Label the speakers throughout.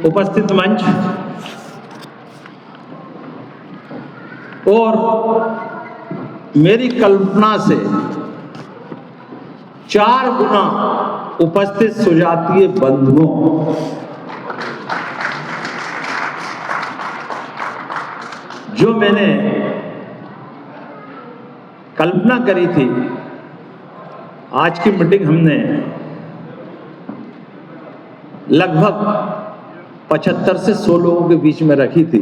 Speaker 1: उपस्थित मंच और मेरी कल्पना से 4 गुना उपस्थित सुजातीय बंधुओं, जो मैंने कल्पना करी थी, आज की मीटिंग हमने लगभग 75 से 100 लोगों के बीच में रखी थी,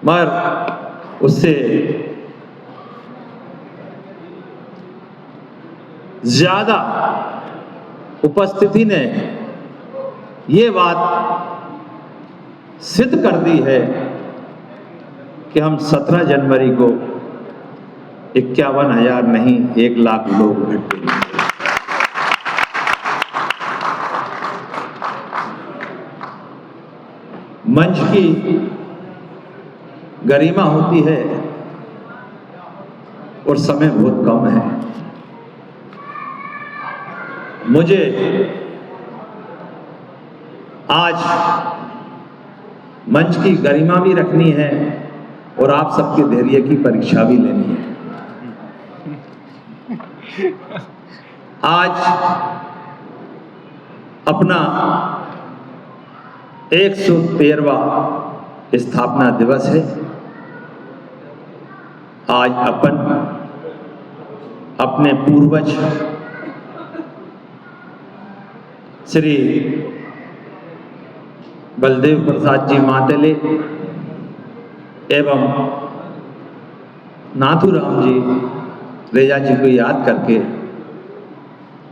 Speaker 1: मगर उससे ज्यादा उपस्थिति ने ये बात सिद्ध कर दी है कि हम 17 जनवरी को 51,000 नहीं 1 लाख लोग इकट्ठे हुए। मंच की गरिमा होती है और समय बहुत कम है। मुझे आज मंच की गरिमा भी रखनी है और आप सबके धैर्य की परीक्षा भी लेनी है। आज अपना 113वां स्थापना दिवस है। आज अपन अपने पूर्वज श्री बलदेव प्रसाद जी मातेले एवं नाथूराम जी रेजा जी को याद करके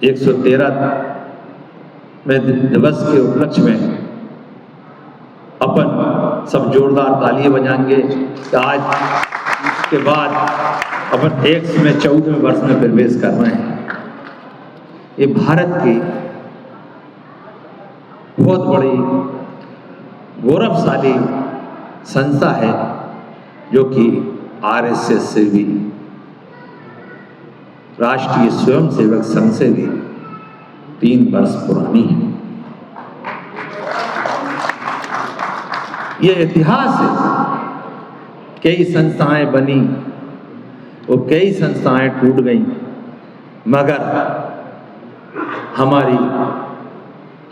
Speaker 1: 113वें दिवस के उपलक्ष्य में अपन सब जोरदार तालियां बजाएंगे कि आज के बाद अपन 114वें वर्ष में प्रवेश कर रहे हैं। ये भारत की बहुत बड़ी गौरवशाली संस्था है, जो कि आरएसएस से भी, राष्ट्रीय स्वयंसेवक संघ से भी 3 वर्ष पुरानी है। ये इतिहास है। कई संस्थाएं बनी और कई संस्थाएं टूट गईं, मगर हमारी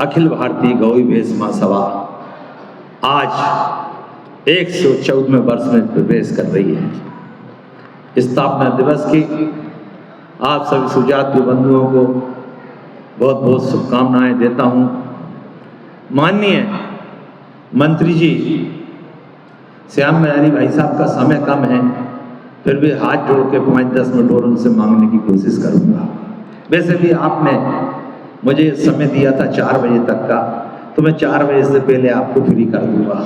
Speaker 1: अखिल भारतीय गौरी भेष महासभा आज 114वें वर्ष में प्रवेश कर रही है। स्थापना दिवस की आप सभी सुजातीय बंधुओं को बहुत बहुत शुभकामनाएं देता हूं। माननीय मंत्री जी, श्याम बिहारी भाई साहब का समय कम है, फिर भी हाथ जोड़ के 5-10 मिनट और उनसे मांगने की कोशिश करूंगा। वैसे भी आपने मुझे समय दिया था 4 बजे तक का, तो मैं 4 बजे से पहले आपको फ्री कर दूंगा।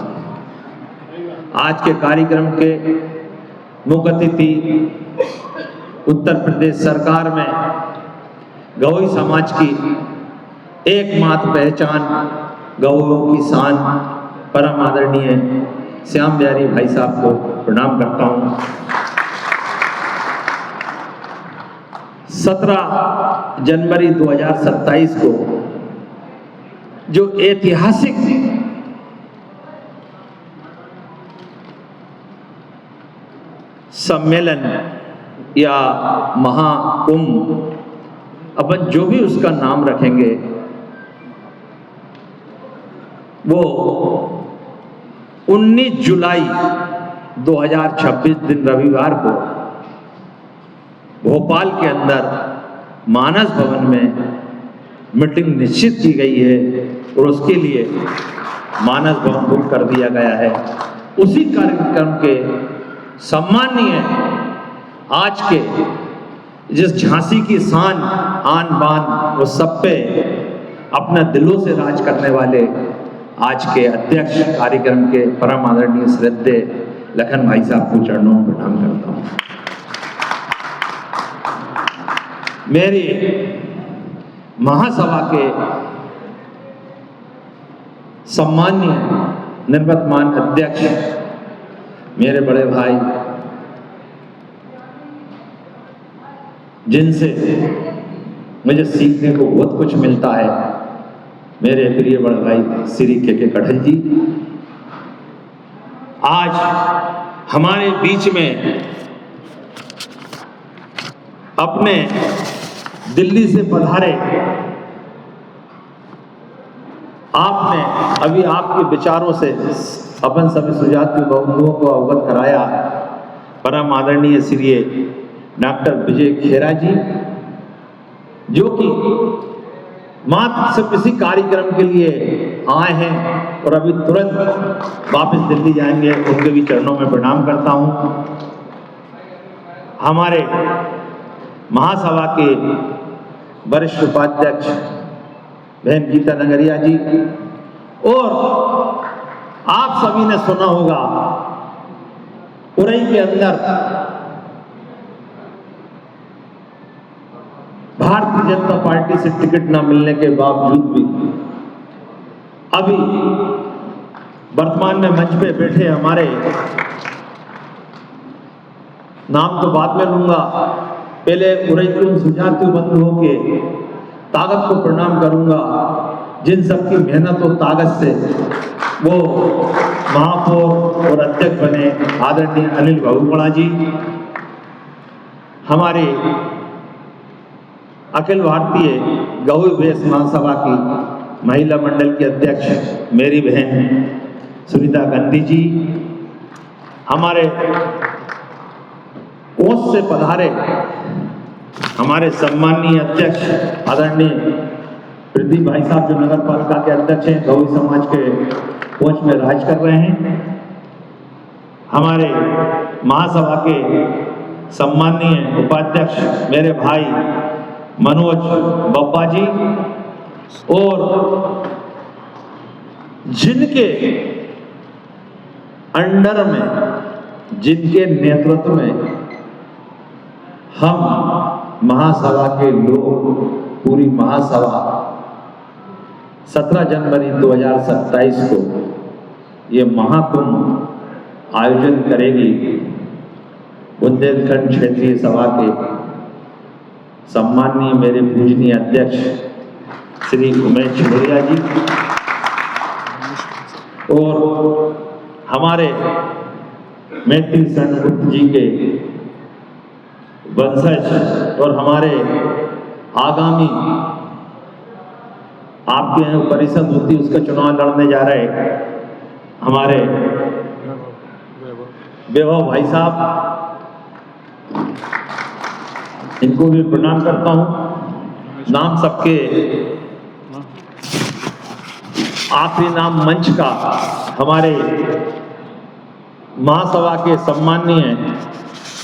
Speaker 1: आज के कार्यक्रम के मुख्य अतिथि उत्तर प्रदेश सरकार में गौई समाज की एकमात्र पहचान, गौओं की शान, परम आदरणीय श्याम बिहारी भाई साहब को प्रणाम करता हूं। 17 जनवरी 2027 को जो ऐतिहासिक सम्मेलन या महाकुंभ, अपन जो भी उसका नाम रखेंगे, वो 19 जुलाई 2026 दिन रविवार को भोपाल के अंदर मानस भवन में मीटिंग निश्चित की गई है और उसके लिए मानस भवन बुक कर दिया गया है। उसी कार्यक्रम के सम्माननीय आज के जिस झांसी की शान, आन बान, वो सब पे अपना दिलों से राज करने वाले आज के अध्यक्ष कार्यक्रम के परम आदरणीय श्रद्धेय लखन भाई साहब को चरणों में प्रणाम करता हूं। मेरी महासभा के सम्माननीय निर्वतमान अध्यक्ष, मेरे बड़े भाई, जिनसे मुझे सीखने को बहुत कुछ मिलता है, मेरे प्रिय बड़े भाई श्री के कठल जी, आज हमारे बीच में अपने दिल्ली से पधारे, आपने अभी आपके विचारों से अपन सभी सुजातीय बंधुओं को अवगत कराया। परम आदरणीय श्री डॉक्टर विजय खेरा जी, जो कि मात्र सिर्फ इसी कार्यक्रम के लिए आए हैं और अभी तुरंत वापस दिल्ली जाएंगे, उनके भी चरणों में प्रणाम करता हूं। हमारे महासभा के वरिष्ठ उपाध्यक्ष बहन गीता नगरिया जी, और आप सभी ने सुना होगा उरई के अंदर भारतीय जनता पार्टी से टिकट न मिलने के बावजूद भी अभी वर्तमान में मंच पे बैठे हमारे, नाम तो बाद में लूंगा, पहले उरई के उन सुजातीय बंधुओं के ताकत को प्रणाम करूंगा जिन सबकी मेहनत और ताकत से वो महापौर और अध्यक्ष बने, आदरणीय अनिल बहुगुणा जी, हमारे अखिल भारतीय गौ वैश्य महासभा की महिला मंडल की अध्यक्ष मेरी बहन सुनीता गांधी जी, हमारे कोस से पधारे हमारे सम्माननीय अध्यक्ष आदरणीय प्रदीप भाई साहब, जो नगर पालिका के अध्यक्ष हैं, गौ समाज के कोच में राज कर रहे हैं, हमारे महासभा के सम्माननीय उपाध्यक्ष मेरे भाई मनोज बप्पा जी, और जिनके अंडर में, जिनके नेतृत्व में हम महासभा के लोग, पूरी महासभा 17 जनवरी 2027 को ये महाकुंभ आयोजन करेगी। बुंदेलखंड क्षेत्रीय सभा के सम्माननीय मेरे पूजनीय अध्यक्ष श्री उमेश छिबरिया जी, और हमारे मैत्री सेनगुप्त जी के वंशज, और हमारे आगामी आपके यहाँ परिषद होती उसका चुनाव लड़ने जा रहे हमारे वैभव भाई साहब, इनको भी प्रणाम करता हूं। नाम सबके आखिरी नाम मंच का हमारे महासभा के सम्माननीय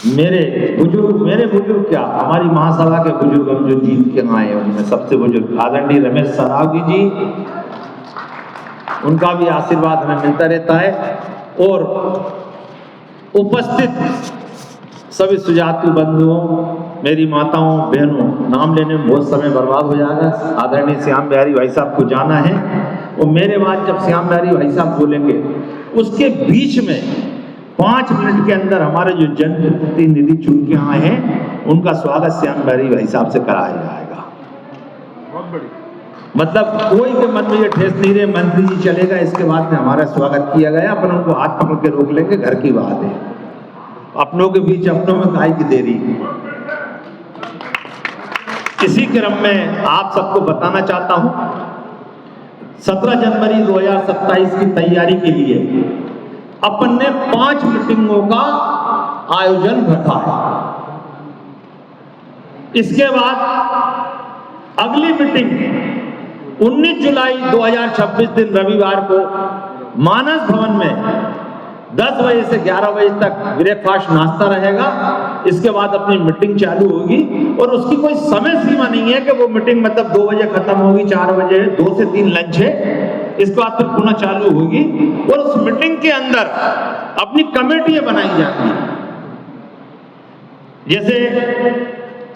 Speaker 1: मेरे बुजुर्ग क्या, हमारी महासभा के बुजुर्ग हम जो जीत के आए हैं उनमें सबसे बुजुर्ग आदरणीय रमेश सरावगी जी, उनका भी आशीर्वाद हमें मिलता रहता है, और उपस्थित सभी सुजातीय बंधुओं, मेरी माताओं बहनों, नाम लेने में बहुत समय बर्बाद हो जाएगा। आदरणीय श्याम बिहारी भाई साहब को जाना है, और मेरे बाद जब श्याम बिहारी भाई साहब बोलेंगे उसके बीच में 5 मिनट के अंदर हमारे जो जनप्रतिनिधि चुन के आए हैं उनका स्वागत श्याम बिहारी भाई साहब से कराया जाएगा। बहुत बढ़िया, मतलब कोई के मन में ये ठेस नहीं रहे मंत्री जी चलेगा इसके बाद में हमारा स्वागत किया गया, अपन उनको हाथ पकड़ के रोक लेंगे, घर की बात है, अपनों के बीच अपनों में काहे की देरी। इसी क्रम में आप सबको बताना चाहता हूं 17 जनवरी 2027 की तैयारी के लिए अपन ने 5 मीटिंगों का आयोजन रखा है। इसके बाद अगली मीटिंग 19 जुलाई 2026 दिन रविवार को मानस भवन में 10 बजे से 11 बजे तक ब्रेकफास्ट नाश्ता रहेगा। इसके बाद अपनी मीटिंग चालू होगी, और उसकी कोई समय सीमा नहीं है कि वो मीटिंग मतलब 2 बजे खत्म होगी, 4 बजे 2 से 3 लंच है, इसके बाद फिर पुनः चालू होगी। और उस मीटिंग के अंदर अपनी कमेटियां बनाई जाती हैं। जैसे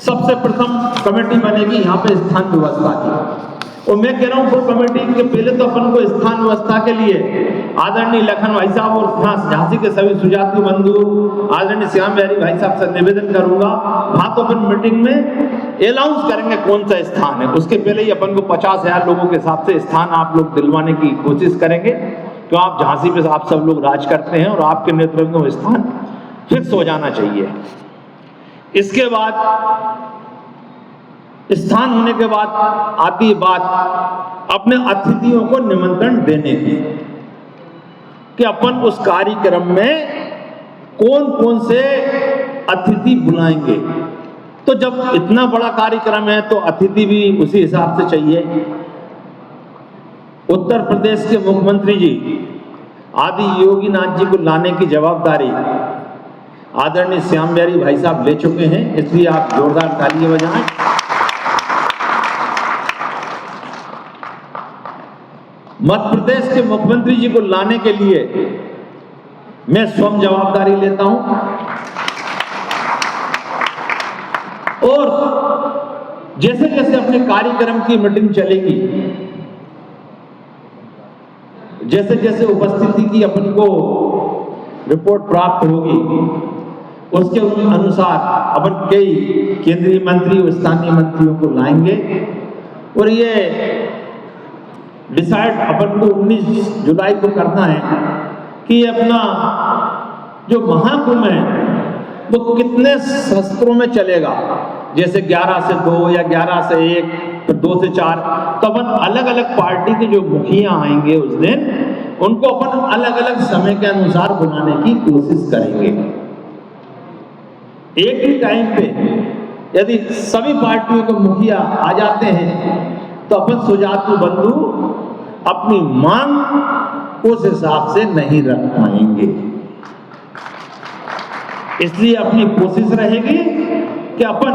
Speaker 1: सबसे प्रथम कमेटी बनेगी यहाँ पे स्थान व्यवस्था की, और मैं कह रहा हूं वो कमेटी के पहले तो अपन को स्थान व्यवस्था के लिए आदरणीय लखन भाई साहब और यहाँ झांसी के सभी सुजातीय बंधु आदरणीय श्याम बिहारी भाई साहब से निवेदन करूंगा, वहां तो अपन मीटिंग में अनाउंस करेंगे कौन सा स्थान है। उसके पहले ही अपन को 50,000 लोगों के हिसाब से स्थान आप लोग दिलवाने की कोशिश करेंगे, क्यों आप झांसी पे आप सब लोग राज करते हैं और आपके नेतृत्व में स्थान फिक्स हो जाना चाहिए। इसके बाद स्थान होने के बाद आती है बात अपने अतिथियों को निमंत्रण देने की, कि अपन उस कार्यक्रम में कौन कौन से अतिथि बुलाएंगे। तो जब इतना बड़ा कार्यक्रम है तो अतिथि भी उसी हिसाब से चाहिए। उत्तर प्रदेश के मुख्यमंत्री जी आदि योगी नाथ जी को लाने की जवाबदारी आदरणीय श्याम बिहारी भाई साहब ले चुके हैं, इसलिए आप जोरदार तालियां बजाएं। मध्य प्रदेश के मुख्यमंत्री जी को लाने के लिए मैं स्वयं जवाबदारी लेता हूं और जैसे जैसे अपने कार्यक्रम की मीटिंग चलेगी, जैसे जैसे उपस्थिति की अपन को रिपोर्ट प्राप्त होगी, उसके अनुसार अपन कई केंद्रीय मंत्री और स्थानीय मंत्रियों को लाएंगे और ये डिसाइड अपन को 19 जुलाई को करना है कि अपना जो महाकुंभ है वो कितने शस्त्रों में चलेगा। जैसे 11 से 2 या 11 से 1, फिर 2 से 4, तो अपन अलग अलग पार्टी के जो मुखिया आएंगे उस दिन उनको अपन अलग अलग समय के अनुसार बुलाने की कोशिश करेंगे। एक ही टाइम पे यदि सभी पार्टियों के मुखिया आ जाते हैं तो अपन सुजातीय बंधु अपनी मांग उस हिसाब से नहीं रख पाएंगे। इसलिए अपनी कोशिश रहेगी कि अपन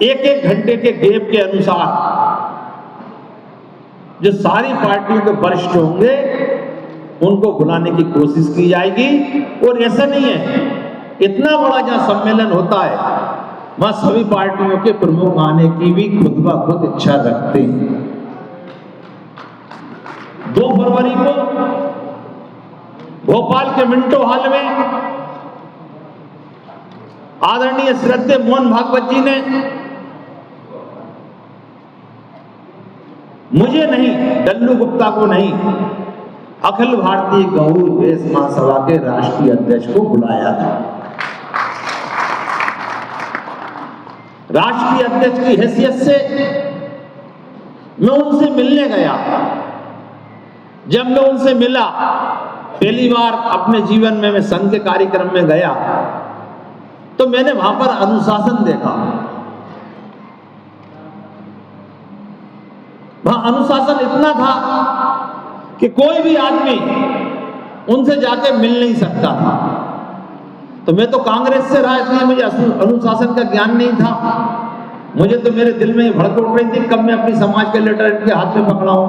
Speaker 1: एक एक घंटे के गैप के अनुसार जो सारी पार्टियों के वरिष्ठ होंगे उनको बुलाने की कोशिश की जाएगी। और ऐसा नहीं है, इतना बड़ा जहां सम्मेलन होता है वहां सभी पार्टियों के प्रमुख आने की भी खुद ब खुद इच्छा रखते हैं। 2 फरवरी को भोपाल के मिंटो हॉल में आदरणीय श्रद्धेय मोहन भागवत जी ने मुझे नहीं, डल्लू गुप्ता को नहीं, अखिल भारतीय गौर वेश महासभा के राष्ट्रीय अध्यक्ष को बुलाया था। राष्ट्रीय अध्यक्ष की हैसियत से मैं उनसे मिलने गया। जब मैं उनसे मिला पहली बार अपने जीवन में, मैं संघ के कार्यक्रम में गया तो मैंने वहां पर अनुशासन देखा। वहां अनुशासन इतना था कि कोई भी आदमी उनसे जाके मिल नहीं सकता था। तो मैं तो कांग्रेस से रहा, इसलिए मुझे अनुशासन का ज्ञान नहीं था। मुझे तो मेरे दिल में ही भड़क उठ रही थी कब मैं अपनी समाज के लेटर इनके हाथ में पकड़ाऊं।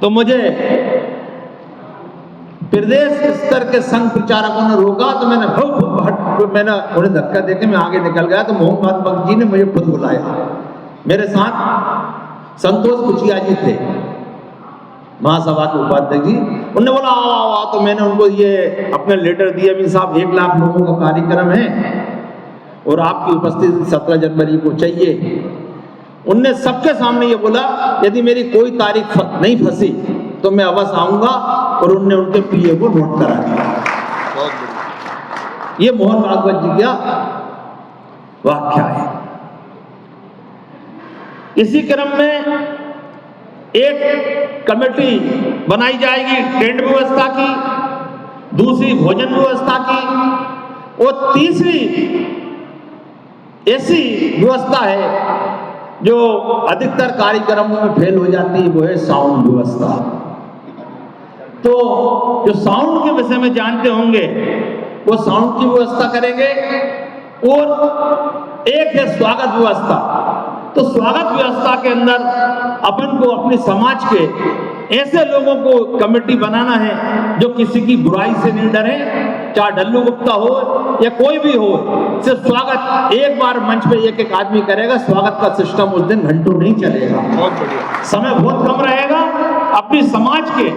Speaker 1: तो मुझे प्रदेश स्तर के संघ प्रचारकों ने रोका तो मैंने उन्हें धक्का देके मैं आगे निकल गया। तो मोहन भागवत जी ने मुझे खुद बुलाया। मेरे साथ संतोष कुचिया जी थे, महासभा के उपाध्यक्ष जी। उन्होंने बोला आओ आओ आओ, तो मैंने उनको ये अपने लेटर दिया, भी साहब 1 लाख लोगों का कार्यक्रम है और आपकी उपस्थिति 17 जनवरी को चाहिए। उनने सबके सामने ये बोला यदि मेरी कोई तारीख नहीं फंसी तो मैं अवश्य आऊंगा, और उनने उनके पीए को नोट करा दिया। ये मोहन भागवत जी का वाक्य है। इसी क्रम में एक कमेटी बनाई जाएगी टेंट व्यवस्था की, दूसरी भोजन व्यवस्था की, और तीसरी ऐसी व्यवस्था है जो अधिकतर कार्यक्रमों में फेल हो जाती है, वो है साउंड व्यवस्था। तो जो साउंड के विषय में जानते होंगे वो साउंड की व्यवस्था करेंगे। और एक है स्वागत व्यवस्था। तो स्वागत व्यवस्था के अंदर अपन को अपने समाज के ऐसे लोगों को कमेटी बनाना है जो किसी की बुराई से नहीं डरे, चाहे डल्लू गुप्ता हो या कोई भी हो, सिर्फ स्वागत एक बार मंच पे एक एक आदमी करेगा, स्वागत का सिस्टम उस दिन घंटों नहीं चलेगा।
Speaker 2: बहुत बढ़िया।
Speaker 1: समय बहुत कम रहेगा। अपनी समाज के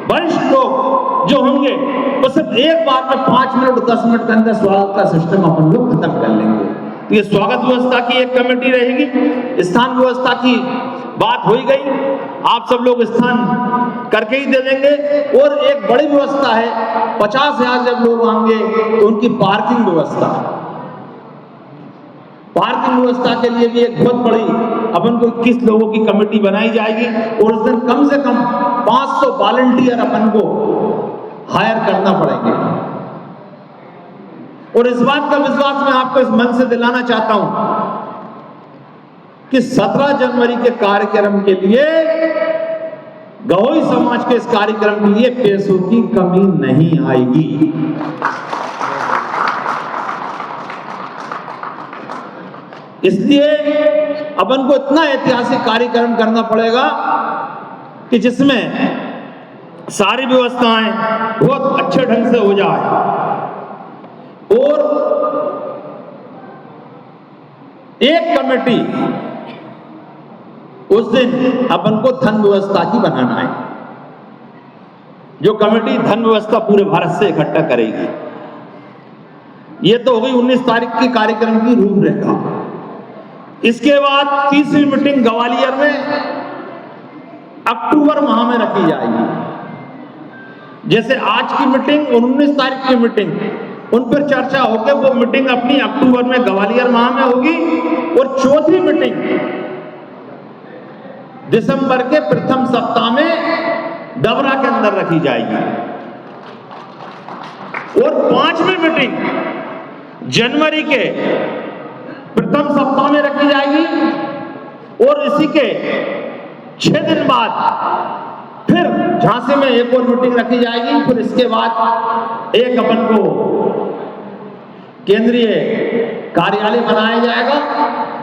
Speaker 1: वरिष्ठ लोग जो होंगे वो सिर्फ एक बार में 5 मिनट 10 मिनट के अंदर स्वागत का सिस्टम अपन लोग खत्म कर लेंगे। तो ये स्वागत व्यवस्था की एक कमेटी रहेगी। स्थान व्यवस्था की बात हो ही गई, आप सब लोग स्थान करके ही दे देंगे। और एक बड़ी व्यवस्था है, 50,000 जब लोग आएंगे तो उनकी पार्किंग व्यवस्था, पार्किंग व्यवस्था के लिए भी एक बहुत बड़ी अपन को 21 लोगों की कमेटी बनाई जाएगी और उस दिन कम से कम 500 वॉलंटियर अपन को हायर करना पड़ेंगे। और इस बात का विश्वास मैं आपको इस मन से दिलाना चाहता हूं कि 17 जनवरी के कार्यक्रम के लिए, गहोई समाज के इस कार्यक्रम के लिए पैसों की कमी नहीं आएगी। इसलिए अपन को इतना ऐतिहासिक कार्यक्रम करना पड़ेगा कि जिसमें सारी व्यवस्थाएं बहुत अच्छे ढंग से हो जाए। और एक कमेटी उस दिन अपन को धन व्यवस्था की बनाना है, जो कमेटी धन व्यवस्था पूरे भारत से इकट्ठा करेगी। ये तो हो गई 19 तारीख की कार्यक्रम की रूपरेखा। इसके बाद तीसरी मीटिंग ग्वालियर में अक्टूबर माह में रखी जाएगी। जैसे आज की मीटिंग और 19 तारीख की मीटिंग, उन पर चर्चा होकर वो मीटिंग अपनी अक्टूबर में ग्वालियर माह में होगी। और चौथी मीटिंग दिसंबर के प्रथम सप्ताह में डबरा के अंदर रखी जाएगी। और 5वीं मीटिंग जनवरी के प्रथम सप्ताह में रखी जाएगी। और इसी के 6 दिन बाद फिर झांसी में एक और मीटिंग रखी जाएगी। फिर इसके बाद एक अपन को केंद्रीय कार्यालय बनाया जाएगा।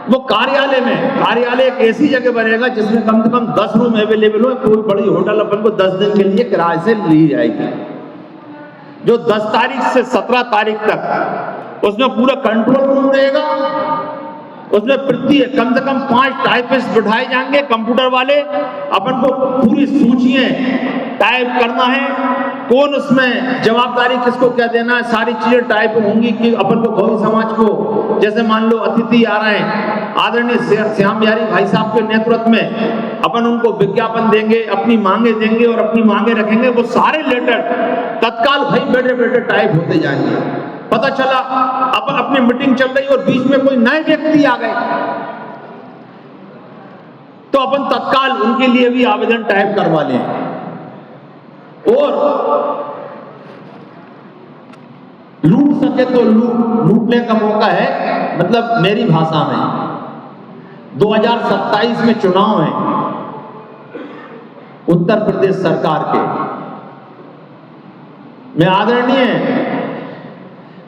Speaker 1: वो कार्यालय एक ऐसी जगह बनेगा जिसमें कम से कम 10 रूम अवेलेबल हो। कोई बड़ी होटल अपन को 10 दिन के लिए किराए से ली जाएगी, जो 10 तारीख से 17 तारीख तक उसमें पूरा कंट्रोल रूम रहेगा। उसमें कम से कम 5 टाइपिस्ट बिठाए जाएंगे, कंप्यूटर वाले। अपन को पूरी सूचियां टाइप करना है, कौन उसमें जवाबदारी किसको क्या देना है, सारी चीजें टाइप होंगी। कि अपन को गौरी समाज को, जैसे मान लो अतिथि आ रहे हैं आदरणीय श्याम बिहारी भाई साहब के नेतृत्व में, अपन उनको विज्ञापन देंगे, अपनी मांगे देंगे और अपनी मांगे रखेंगे। वो सारे लेटर तत्काल भाई बैठे बैठे टाइप होते जाएंगे। पता चला अपन अपनी मीटिंग चल रही और बीच में कोई नए व्यक्ति आ गए तो अपन तत्काल उनके लिए भी आवेदन टाइप करवा लें। और लूट सके तो लूटने का मौका है। मतलब मेरी भाषा में 2027 में चुनाव है उत्तर प्रदेश सरकार के। मैं आदरणीय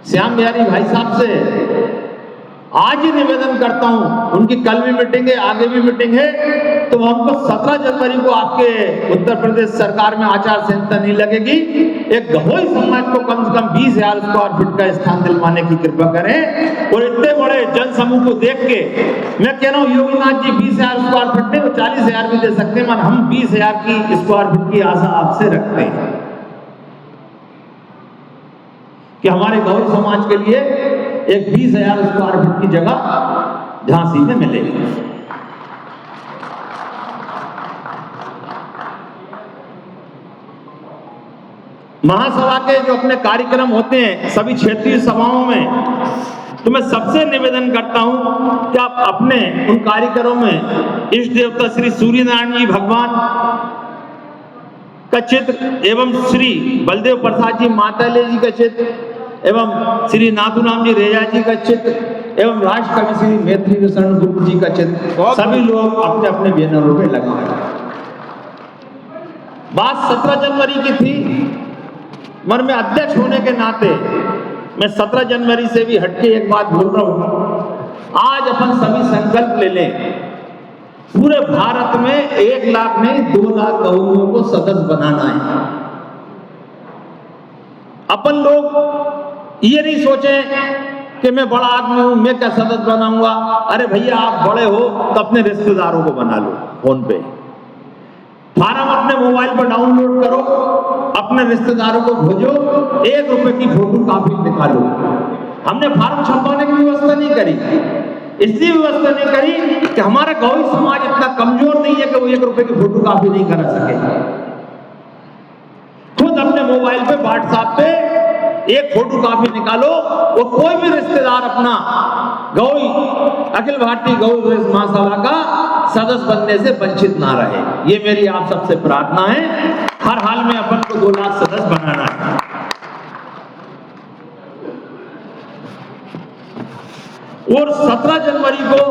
Speaker 1: श्याम बिहारी भाई साहब से आज ही निवेदन करता हूं, उनकी कल भी मीटिंग है, आगे भी मीटिंग है, तो हमको 17 जनवरी को आपके उत्तर प्रदेश सरकार में आचार संहिता नहीं लगेगी। एक गहोई समाज को कम से कम 20,000 स्क्वायर फीट का स्थान दिलवाने की कृपा करें। और इतने बड़े जन समूह को देख के मैं कह रहा हूं योगीनाथ जी 20,000 स्क्वायर फीट नहीं, वो 40,000 भी दे सकते हैं, मगर हम 20,000 की स्क्वायर फीट की आशा आपसे रखते हैं कि हमारे गौरी समाज के लिए एक 20,000 स्क्वायर फीट की जगह झांसी में मिलेगी। महासभा के जो अपने कार्यक्रम होते हैं सभी क्षेत्रीय सभाओं में, तो मैं सबसे निवेदन करता हूं कि आप अपने उन कार्यक्रमों में इष्ट देवता श्री सूर्य नारायण जी भगवान का चित्र एवं श्री बलदेव प्रसाद जी माताले जी का चित्र एवं श्री नाथूराम जी रेजा जी का चित्र एवं राष्ट्र कवि श्री मैत्री कृष्ण गुप्त जी का चित्र सभी लोग अपने अपने बैनरों पे लगाए। बात 17 जनवरी की थी, मगर मैं अध्यक्ष होने के नाते मैं 17 जनवरी से भी हटके एक बात बोल रहा हूं। आज अपन सभी संकल्प ले लें पूरे भारत में 1 लाख नहीं 2 लाख गौओं को सदस्य बनाना है। अपन लोग ये नहीं सोचे कि मैं बड़ा आदमी हूं, मैं क्या सदस्य बनाऊंगा। अरे भैया, आप बड़े हो तो अपने रिश्तेदारों को बना लो। फोन पे फार्म अपने मोबाइल पर डाउनलोड करो, अपने रिश्तेदारों को भेजो, 1 रुपए की फोटो कॉपी निकालो। हमने फार्म छपवाने की व्यवस्था नहीं करी, इसलिए व्यवस्था नहीं करी कि हमारा गौवी समाज इतना कमजोर नहीं है कि वो 1 रुपए की फोटो कॉपी नहीं करा सके। खुद अपने मोबाइल पे व्हाट्सएप पे एक फोटो कॉपी निकालो, वो कोई भी रिश्तेदार अपना गौवी अखिल भारतीय गौ महासभा का सदस्य बनने से वंचित ना रहे। ये मेरी आप सबसे प्रार्थना है। हर हाल में अपन को 2 लाख सदस्य बनाना है। और 17 जनवरी को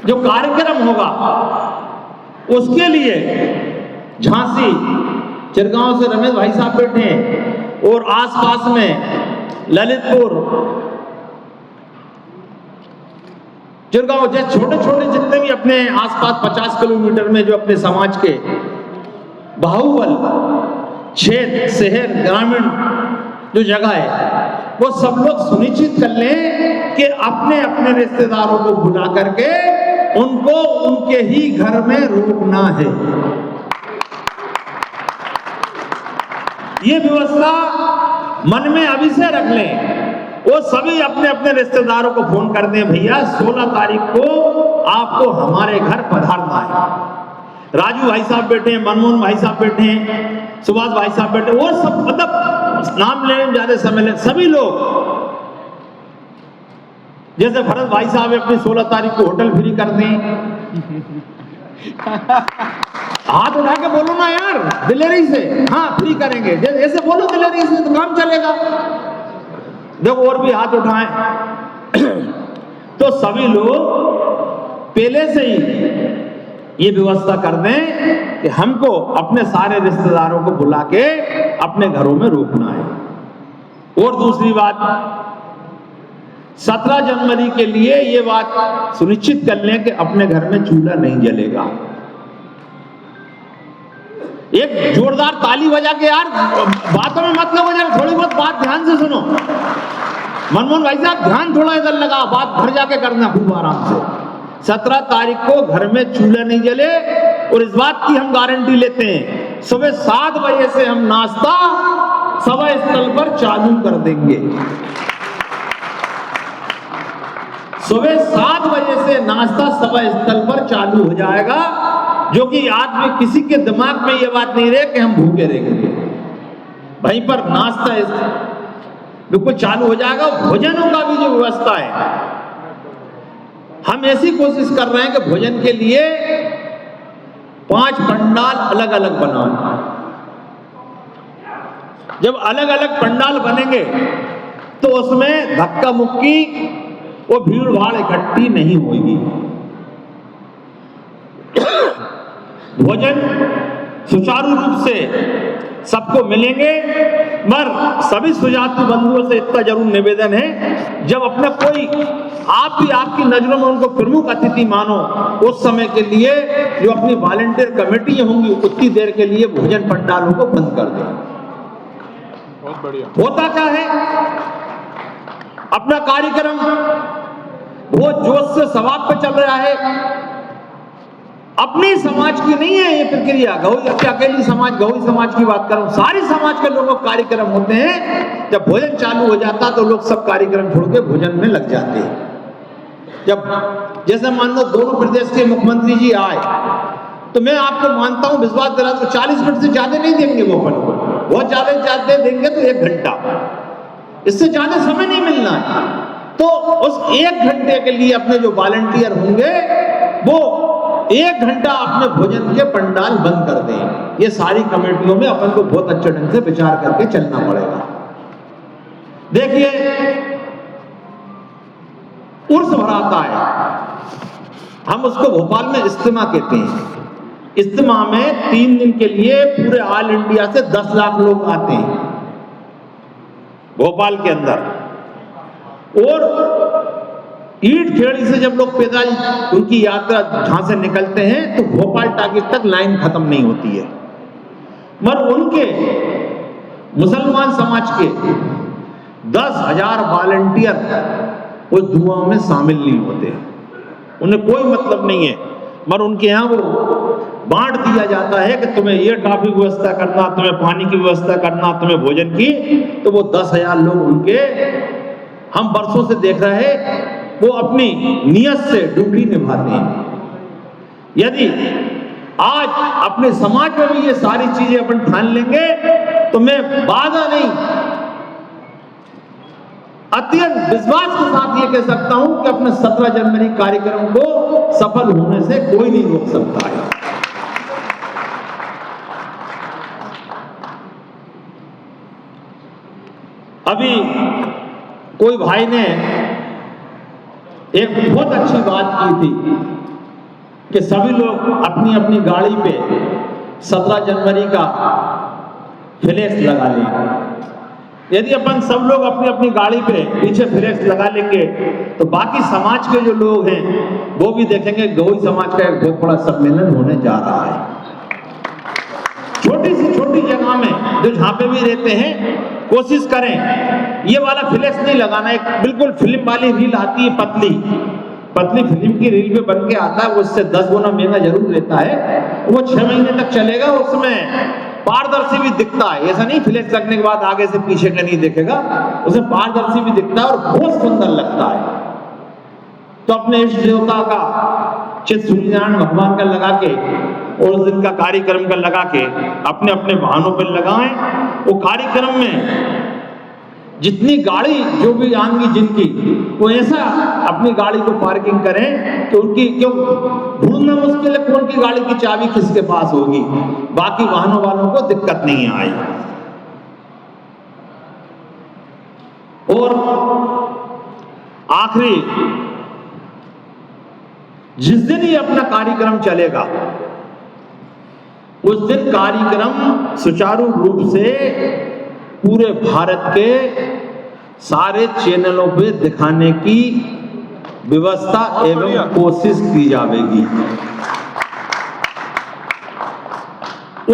Speaker 1: जो कार्यक्रम होगा उसके लिए झांसी चिरगांव से रमेश भाई साहब बैठे हैं और आसपास में ललितपुर चिरगांव जैसे छोटे छोटे जितने भी अपने आसपास 50 किलोमीटर में जो अपने समाज के बाहुबल क्षेत्र शहर ग्रामीण जो जगह है वो सब लोग सुनिश्चित कर लें कि अपने अपने रिश्तेदारों को बुला करके उनको उनके ही घर में रोकना है। ये व्यवस्था मन में अभी से रख लें। वो सभी अपने अपने रिश्तेदारों को फोन कर दें, भैया 16 तारीख को आपको हमारे घर पधारना है। राजू भाई साहब बैठे हैं, मनमोहन भाई साहब बैठे हैं, सुभाष भाई साहब बैठे, और सब मतलब नाम लेने में ज्यादा समय ले, सभी लोग जैसे भरत भाई साहब अपनी 16 तारीख को होटल फ्री कर दें। हाथ उठा के बोलो ना यार, दिलेरी से हाँ फ्री करेंगे, ऐसे बोलो दिलेरी से तो काम चलेगा। देखो और भी हाथ उठाएं। तो सभी लोग पहले से ही ये व्यवस्था कर दें कि हमको अपने सारे रिश्तेदारों को बुला के अपने घरों में रोकना है। और दूसरी बात, 17 जनवरी के लिए ये बात सुनिश्चित कर लें कि अपने घर में चूल्हा नहीं जलेगा। एक जोरदार ताली बजा के यार बातों में मत लगो, जरा थोड़ी बहुत बात ध्यान से सुनो। मनमोहन भाई साहब ध्यान थोड़ा इधर लगा, बात घर जाके करना खूब आराम से। 17 तारीख को घर में चूल्हा नहीं जले, और इस बात की हम गारंटी लेते हैं सुबह 7 बजे से हम नाश्ता सभा स्थल पर चालू कर देंगे। सुबह 7 बजे से नाश्ता सभा स्थल पर चालू हो जाएगा, जो कि आदमी किसी के दिमाग में यह बात नहीं रहे कि हम भूखे रहेंगे। वहीं पर नाश्ता बिल्कुल चालू हो जाएगा। भोजनों का भी जो व्यवस्था है, हम ऐसी कोशिश कर रहे हैं कि भोजन के लिए 5 पंडाल अलग अलग बनाए। जब अलग अलग पंडाल बनेंगे तो उसमें धक्का मुक्की वो भीड़ भाड़ इकट्ठी नहीं होगी। भोजन सुचारू रूप से सबको मिलेंगे, मगर सभी सुजाती बंधुओं से इतना जरूर निवेदन है, जब अपना कोई आप भी आपकी नजरों में उनको प्रमुख अतिथि मानो, उस समय के लिए जो अपनी वॉलंटियर कमेटी होंगी उतनी देर के लिए भोजन पंडालों को बंद कर दें। बहुत बढ़िया। होता क्या है, अपना कार्यक्रम बहुत जोश से सवाब पे चल रहा है। अपनी समाज की नहीं है ये प्रक्रिया, अकेली समाज गौवी समाज की बात करूं, सारी समाज के लोगों के कार्यक्रम होते हैं। जब भोजन चालू हो जाता तो लोग सब कार्यक्रम छोड़ के भोजन में लग जाते हैं। जब जैसे मान लो दोनों प्रदेश के मुख्यमंत्री जी आए, तो मैं आपको मानता हूं, विश्वास दिला तो 40 मिनट से ज्यादा नहीं देंगे वो अपन को। बहुत ज्यादा देंगे तो 1 घंटा, इससे ज्यादा समय नहीं मिलना है। तो उस 1 घंटे के लिए अपने जो वॉलंटियर होंगे वो 1 घंटा अपने भोजन के पंडाल बंद कर दें। ये सारी कमेटियों में अपन को बहुत अच्छे ढंग से विचार करके चलना पड़ेगा। देखिए, उर्स भराता है, हम उसको भोपाल में इज्तिमा कहते हैं। इज्तिमा में 3 दिन के लिए पूरे ऑल इंडिया से 10 लाख लोग आते हैं भोपाल के अंदर। और
Speaker 2: ईंट खेड़ी से जब लोग पैदल उनकी यात्रा जहां से निकलते हैं तो भोपाल टाकिज तक लाइन खत्म नहीं होती है, मगर उनके मुसलमान समाज के 10,000 वॉलंटियर वो दुआओं में शामिल नहीं होते, उन्हें कोई मतलब नहीं है, मगर उनके यहाँ वो बांट दिया जाता है कि तुम्हें ये ट्रैफिक व्यवस्था करना, तुम्हें पानी की व्यवस्था करना, तुम्हें भोजन की, तो वो 10,000 लोग उनके हम वर्षों से देख रहे हैं वो अपनी नियत से ड्यूटी निभाते हैं। यदि आज अपने समाज में भी ये सारी चीजें अपन ठान लेंगे तो मैं बाधा नहीं, अत्यंत विश्वास के साथ ये कह सकता हूं कि अपने 17 जनवरी कार्यक्रम को सफल होने से कोई नहीं रोक सकता है। अभी कोई भाई ने एक बहुत अच्छी बात की थी कि सभी लोग अपनी अपनी गाड़ी पे 17 जनवरी का फ्लैक्स लगा लें। यदि अपन सब लोग अपनी अपनी गाड़ी पे पीछे फ्लैक्स लगा लेंगे तो बाकी समाज के जो लोग हैं वो भी देखेंगे गौई समाज का एक बहुत बड़ा सम्मेलन होने जा रहा है। छोटी सी छोटी जगह में जो जहां पे भी रहते हैं कोशिश करें ये वाला फ्लैक्स नहीं लगाना। एक बिल्कुल फिल्म वाली रील आती है, पतली फिल्म की रील पे बन के आता है, वो उससे 10 गुना महंगा जरूर रहता है, वो 6 महीने तक चलेगा, उसमें पारदर्शी भी दिखता है, ऐसा नहीं फ्लैक्स लगने के बाद आगे से पीछे का नहीं दिखेगा, उसमें पारदर्शी भी दिखता है और बहुत सुंदर लगता है। तो अपने इष्ट देवता का चित सूर्यनारायण भगवान का लगा के और उस दिन का कार्यक्रम का लगा के अपने अपने वाहनों पर लगाएं। वो कार्यक्रम में जितनी गाड़ी जो भी आएंगी जिनकी, वो ऐसा अपनी गाड़ी को पार्किंग करें कि उनकी क्यों ढूंढना मुश्किल है कौन की गाड़ी की चाबी किसके पास होगी, बाकी वाहनों वालों को दिक्कत नहीं आए। और आखिरी जिस दिन ये अपना कार्यक्रम चलेगा उस दिन कार्यक्रम सुचारू रूप से पूरे भारत के सारे चैनलों पे दिखाने की व्यवस्था एवं कोशिश की जाएगी।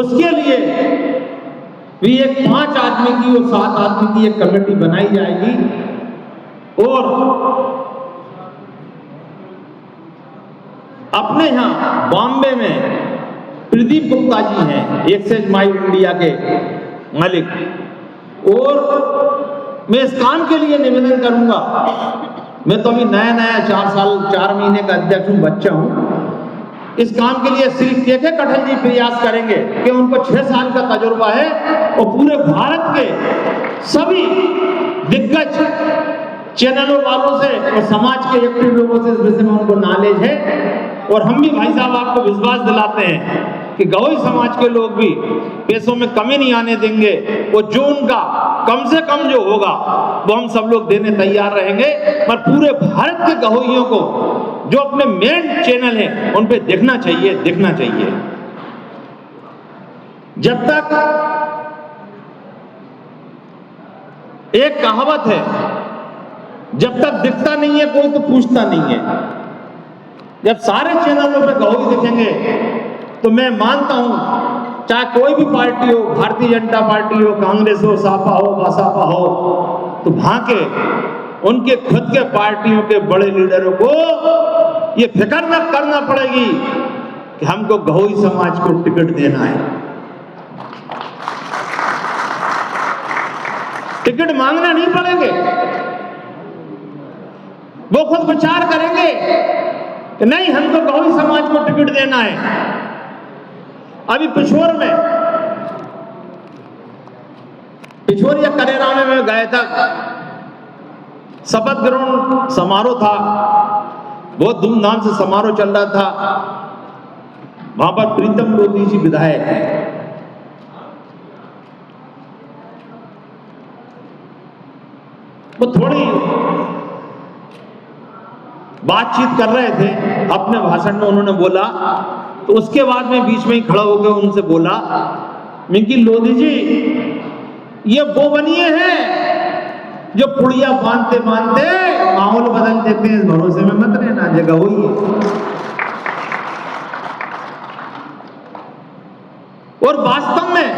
Speaker 2: उसके लिए भी एक 5 आदमी की और 7 आदमी की एक कमेटी बनाई जाएगी और अपने यहाँ बॉम्बे में प्रदीप गुप्ता जी हैं, एक्सेस माई इंडिया के मालिक, और मैं इस काम के लिए निवेदन करूंगा। मैं तो अभी नया 4 महीने का अध्यक्ष हूं, बच्चा हूं। इस काम के लिए श्री के कठल जी प्रयास करेंगे कि उनको 6 साल का तजुर्बा है और पूरे भारत के सभी दिग्गज चैनलों वालों से और समाज के एक्टिव लोगों से इस विषय में उनको नॉलेज है। और हम भी भाई साहब आपको विश्वास दिलाते हैं कि गौई समाज के लोग भी पैसों में कमी नहीं आने देंगे, वो जो उनका कम से कम जो होगा वो हम सब लोग देने तैयार रहेंगे। पर पूरे भारत के गौइयों को जो अपने मेन चैनल हैं उन पे दिखना चाहिए। जब तक एक कहावत है, जब तक दिखता नहीं है कोई तो पूछता नहीं है। जब सारे चैनलों पे गौई दिखेंगे तो मैं मानता हूं चाहे कोई भी पार्टी हो, भारतीय जनता पार्टी हो, कांग्रेस हो, सापा हो, बसपा हो, तो वहां के उनके खुद के पार्टियों के बड़े लीडरों को ये फिक्र न करना पड़ेगी कि हमको गौई समाज को टिकट देना है। टिकट मांगना नहीं पड़ेंगे, वो खुद विचार करेंगे कि नहीं हमको गौई समाज को टिकट देना है। अभी पिछोर या करेरा में मैं गया था, शपथ ग्रहण समारोह था, बहुत धूमधाम से समारोह चल रहा था। वहां पर प्रीतम लोधी जी विधायक हैं, वो थोड़ी बातचीत कर रहे थे, अपने भाषण में उन्होंने बोला, तो उसके बाद में बीच में ही खड़ा होकर उनसे बोला, मिंकी लोधी जी ये वो बनिए हैं जो पुड़िया बांधते बांधते माहौल बदल देते हैं, इस भरोसे में मत रहना, जगह हुई है। और वास्तव में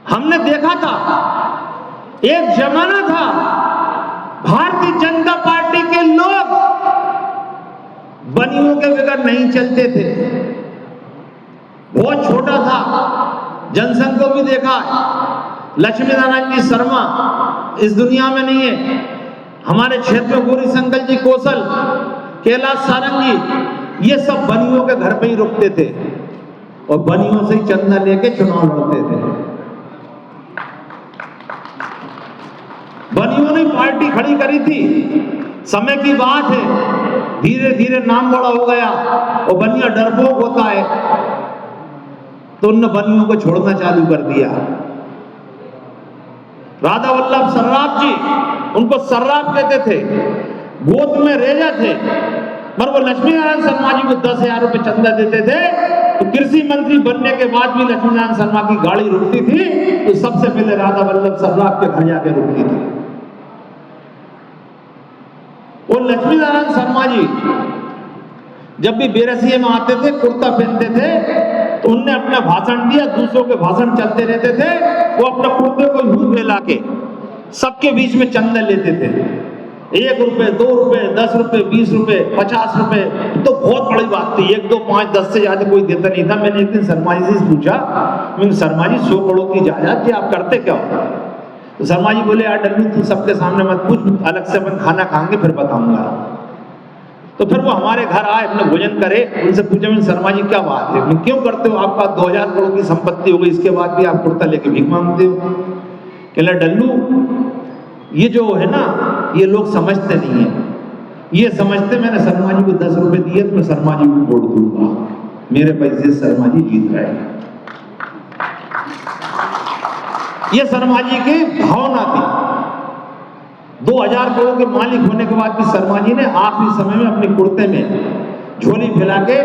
Speaker 2: हमने देखा था, एक जमाना था भारतीय जनता पार्टी के लोग बनियों के बगैर नहीं चलते थे। बहुत छोटा था, जनसंघ को भी देखा, लक्ष्मी नारायण जी शर्मा इस दुनिया में नहीं है, हमारे क्षेत्र में गौरी शंकर जी कौशल, कैलाश सारंगी, ये सब बनियों के घर पे ही रुकते थे और बनियों से ही चंदा लेके चुनाव लड़ते थे। बनियों ने पार्टी खड़ी करी थी, समय की बात है, धीरे धीरे नाम बड़ा हो गया और बनिया डरपोक होता है, तो उन बनियों को छोड़ना चालू कर दिया। राधा वल्लभ सर्राफ जी, उनको सर्राफ कहते थे, गोद में रेजा थे, पर वो लक्ष्मी नारायण शर्मा जी को 10,000 रुपए चंदा देते थे, तो कृषि मंत्री बनने के बाद भी लक्ष्मी नारायण शर्मा की गाड़ी रुकती थी तो सबसे पहले राधा वल्लभ सर्राफ के घर जाके रुकती थी। और लक्ष्मी नारायण शर्मा जी जब भी बेरसिए में आते थे, कुर्ता पहनते थे, तो उनने अपना भाषण दिया, दूसरों के भाषण चलते रहते थे, वो अपना कुर्ते को यूं फैला के सबके बीच में चंदा लेते थे। 1 रुपए, 2 रुपए, 10 रुपए, 20 रुपए, 50 रुपए, तो बहुत बड़ी बात थी। 1, 2, 5, 10 से ज्यादा कोई देता नहीं था। मैंने एक दिन शर्मा जी से पूछा, मैंने शर्मा जी 100 करोड़ की जायदाद जी आप करते क्या हो? तो शर्मा जी बोले, यार डल्लू तू सबके सामने मत पूछ, अलग से अपन खाना खाएंगे फिर बताऊंगा। तो फिर वो हमारे घर आए, अपने भोजन करे, उनसे पूछा, मैंने शर्मा जी क्या बात है, मैं क्यों करते हो, आपका 2000 करोड़ की संपत्ति हो गई, इसके बाद भी आप कुर्ता लेके भीख मांगते हो? कहला डल्लू, ये जो है ना, ये लोग समझते नहीं है, ये समझते मैंने शर्मा जी को 10 रुपए दिए तो मैं शर्मा जी को वोट दूंगा, मेरे पैसे से शर्मा जी जीत रहे हैं। ये शर्मा जी की भावना थी। 2000 करोड़ के मालिक होने के बाद भी शर्मा जी ने आखिरी समय में अपने कुर्ते में झोली फैला के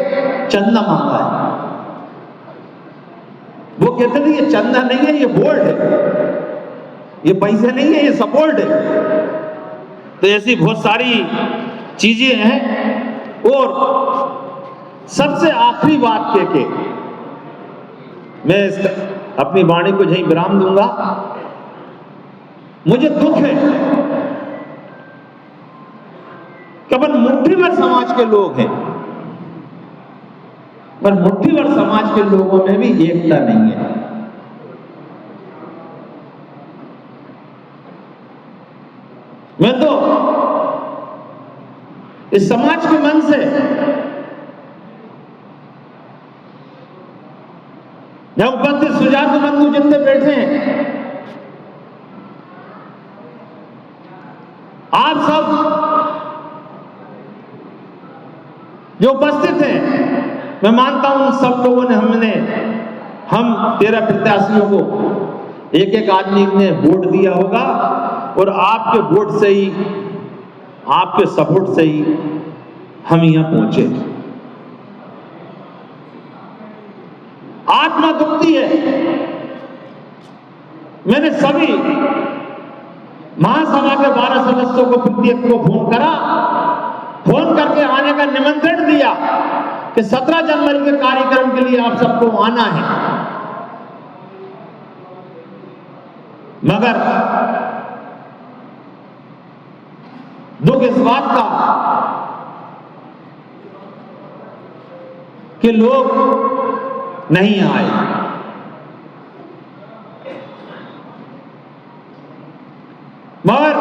Speaker 2: चंदा मांगा है। वो कहते थे ये चंदा नहीं है, ये वोट है, ये पैसे नहीं है, ये सपोर्ट है। तो ऐसी बहुत सारी चीजें हैं। और सबसे आखिरी बात कह के मैं अपनी वाणी को यहीं विराम दूंगा। मुझे दुख है कि अपन मुट्ठी भर समाज के लोग हैं, पर मुट्ठी भर समाज के लोगों में भी एकता नहीं है। मैं तो इस समाज के मन से यहां उपस्थित सुजात बंधु जितने बैठे हैं, आप सब जो उपस्थित हैं, मैं मानता हूं सब लोगों ने हम 13 प्रत्याशियों को एक एक आदमी ने वोट दिया होगा और आपके वोट से ही, आपके सपोर्ट से ही हम यहां पहुंचे। आत्मा दुखती है। मैंने सभी महासभा के 12 सदस्यों को प्रत्येक को फोन करा, फोन करके आने का निमंत्रण दिया कि 17 जनवरी के कार्यक्रम के लिए आप सबको आना है। मगर दुख इस बात का कि लोग नहीं आए। मगर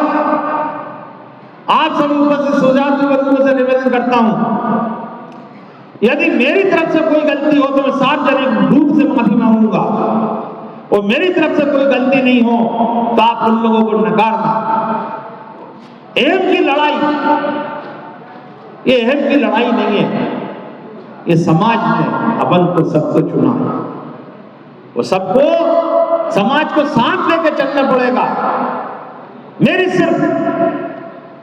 Speaker 2: आप सभी उपस्थित सुजात बंधुओं से निवेदन करता हूं, यदि मेरी तरफ से कोई गलती हो तो मैं सार्वजनिक रूप से माफी मांगूंगा, और मेरी तरफ से कोई गलती नहीं हो तो आप उन लोगों को नकारना। अहम की लड़ाई, ये अहम की लड़ाई नहीं है, ये समाज ने अपन को सबको चुना है, वो सबको समाज को साथ लेकर चलना पड़ेगा। मेरी सिर्फ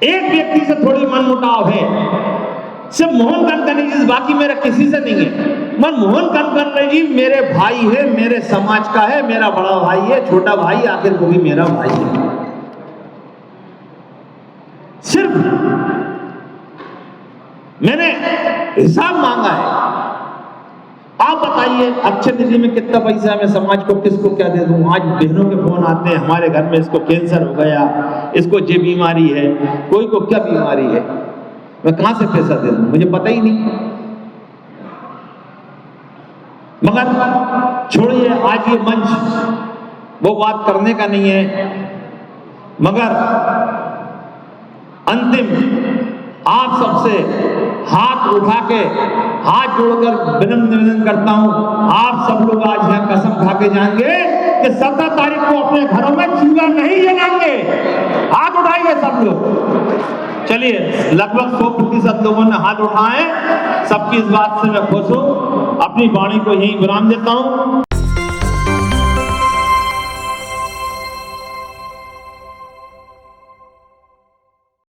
Speaker 2: एक व्यक्ति से थोड़ी मनमुटाव है, सिर्फ मोहन कनकनी जी, बाकी मेरा किसी से नहीं है। मोहन कनकनी जी मेरे भाई है, मेरे समाज का है, मेरा बड़ा भाई है, छोटा भाई आखिर वो भी मेरा भाई है। सिर्फ मैंने हिसाब मांगा है। आप बताइए अक्षय निधि में कितना पैसा है, मैं समाज को किसको क्या दे दूं? आज बहनों के फोन आते हैं, हमारे घर में इसको कैंसर हो गया, इसको ये बीमारी है, कोई को क्या बीमारी है, मैं कहां से पैसा दे दूं? मुझे पता ही नहीं। मगर छोड़िए, आज ये मंच वो बात करने का नहीं है, मगर अंतिम आप सबसे हाथ उठा के हाथ जोड़कर विनम्र निवेदन करता हूं, आप सब लोग आज यहां कसम खा के जाएंगे कि 17 तारीख को अपने घरों में चूल्हा नहीं जलाएंगे। हाथ उठाइए सब लोग। चलिए, लगभग 100% लोगों ने हाथ उठाए। सबकी इस बात से मैं खुश हूं। अपनी वाणी को यहीं विराम देता हूं।